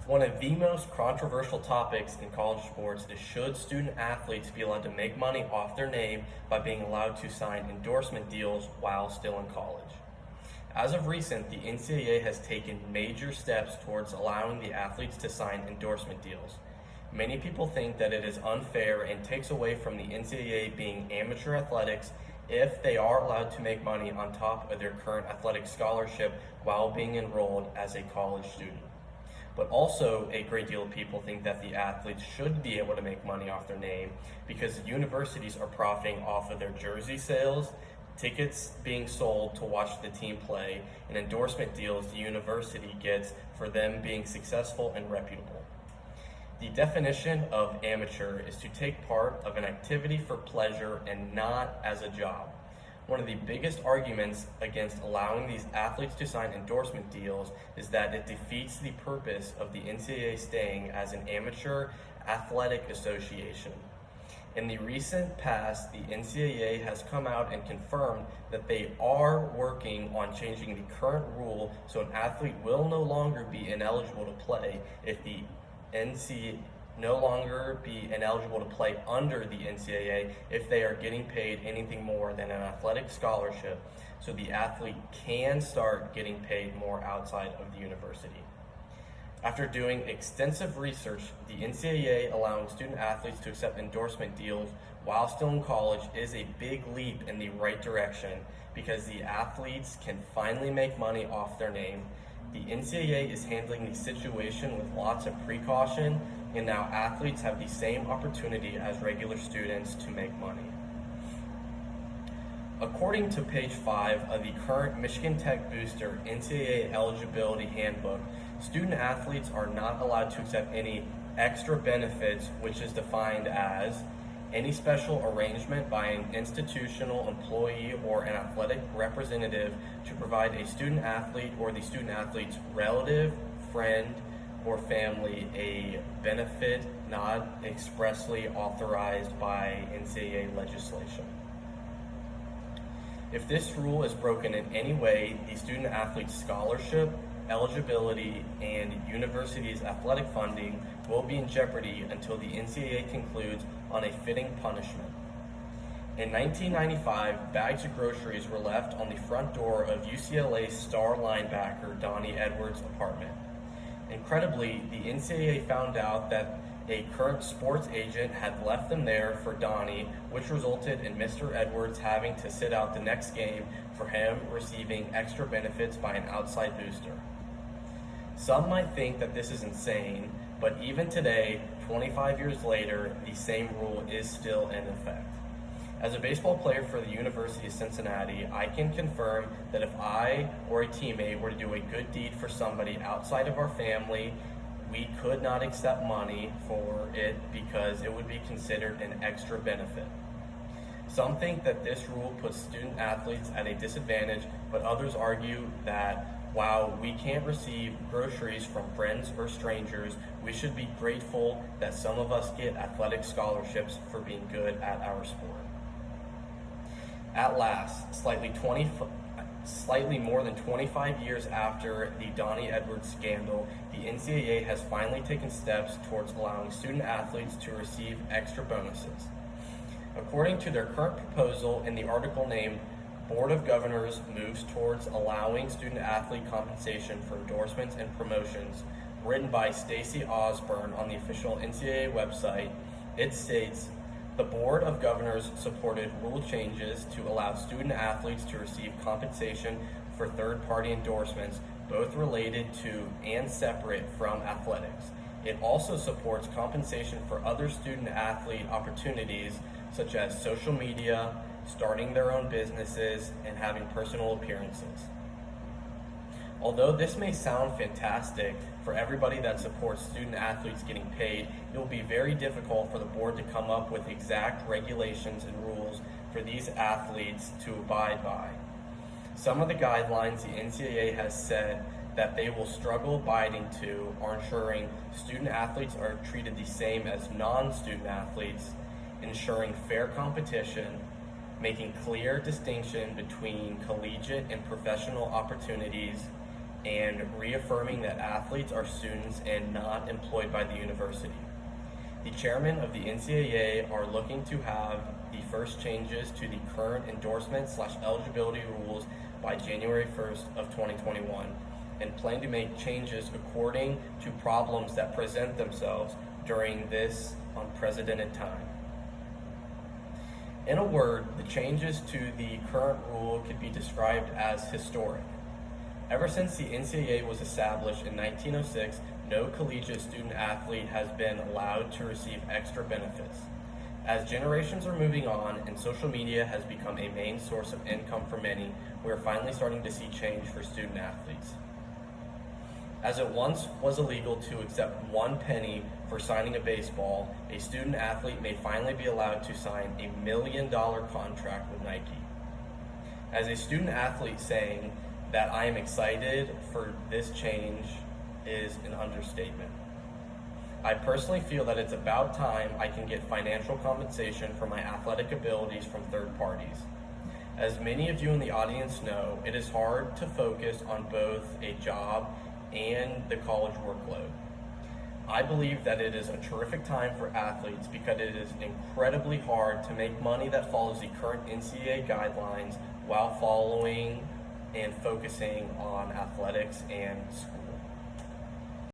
One of the most controversial topics in college sports is should student athletes be allowed to make money off their name by being allowed to sign endorsement deals while still in college. As of recent, the NCAA has taken major steps towards allowing the athletes to sign endorsement deals. Many people think that it is unfair and takes away from the NCAA being amateur athletics if they are allowed to make money on top of their current athletic scholarship while being enrolled as a college student. But also, a great deal of people think that the athletes should be able to make money off their name because the universities are profiting off of their jersey sales, tickets being sold to watch the team play, and endorsement deals the university gets for them being successful and reputable. The definition of amateur is to take part of an activity for pleasure and not as a job. One of the biggest arguments against allowing these athletes to sign endorsement deals is that it defeats the purpose of the NCAA staying as an amateur athletic association. In the recent past, the NCAA has come out and confirmed that they are working on changing the current rule so an athlete will no longer be ineligible to play if the NCAA no longer be ineligible to play under the NCAA if they are getting paid anything more than an athletic scholarship, so the athlete can start getting paid more outside of the university. After doing extensive research, the NCAA allowing student athletes to accept endorsement deals while still in college is a big leap in the right direction because the athletes can finally make money off their name. The NCAA is handling the situation with lots of precaution, and now athletes have the same opportunity as regular students to make money. According to page 5 of the current Michigan Tech Booster NCAA Eligibility Handbook, student athletes are not allowed to accept any extra benefits, which is defined as any special arrangement by an institutional employee or an athletic representative to provide a student athlete or the student athlete's relative, friend, or family a benefit not expressly authorized by NCAA legislation. If this rule is broken in any way, the student athlete's scholarship, eligibility, and university's athletic funding will be in jeopardy until the NCAA concludes on a fitting punishment. In 1995, bags of groceries were left on the front door of UCLA star linebacker Donnie Edwards' apartment. Incredibly, the NCAA found out that a current sports agent had left them there for Donnie, which resulted in Mr. Edwards having to sit out the next game for him receiving extra benefits by an outside booster. Some might think that this is insane, but even today, 25 years later, the same rule is still in effect. As a baseball player for the University of Cincinnati, I can confirm that if I or a teammate were to do a good deed for somebody outside of our family, we could not accept money for it because it would be considered an extra benefit. Some think that this rule puts student athletes at a disadvantage, but others argue that while we can't receive groceries from friends or strangers, we should be grateful that some of us get athletic scholarships for being good at our sport. At last, slightly more than 25 years after the Donnie Edwards scandal, the NCAA has finally taken steps towards allowing student athletes to receive extra bonuses. According to their current proposal in the article named Board of Governors Moves Towards Allowing Student Athlete Compensation for Endorsements and Promotions, written by Stacey Osborne on the official NCAA website, it states, the Board of Governors supported rule changes to allow student athletes to receive compensation for third-party endorsements, both related to and separate from athletics. It also supports compensation for other student athlete opportunities such as social media, starting their own businesses, and having personal appearances. Although this may sound fantastic for everybody that supports student athletes getting paid, it will be very difficult for the board to come up with exact regulations and rules for these athletes to abide by. Some of the guidelines the NCAA has set that they will struggle abiding to are ensuring student athletes are treated the same as non-student athletes, ensuring fair competition, making clear distinction between collegiate and professional opportunities, and reaffirming that athletes are students and not employed by the university. The chairman of the NCAA are looking to have the first changes to the current endorsement/eligibility rules by January 1st of 2021 and plan to make changes according to problems that present themselves during this unprecedented time. In a word, the changes to the current rule could be described as historic. Ever since the NCAA was established in 1906, no collegiate student athlete has been allowed to receive extra benefits. As generations are moving on and social media has become a main source of income for many, we are finally starting to see change for student athletes. As it once was illegal to accept 1 penny for signing a baseball, a student athlete may finally be allowed to sign a $1 million contract with Nike. As a student athlete, saying that I am excited for this change is an understatement. I personally feel that it's about time I can get financial compensation for my athletic abilities from third parties. As many of you in the audience know, it is hard to focus on both a job and the college workload. I believe that it is a terrific time for athletes because it is incredibly hard to make money that follows the current NCAA guidelines while following and focusing on athletics and school.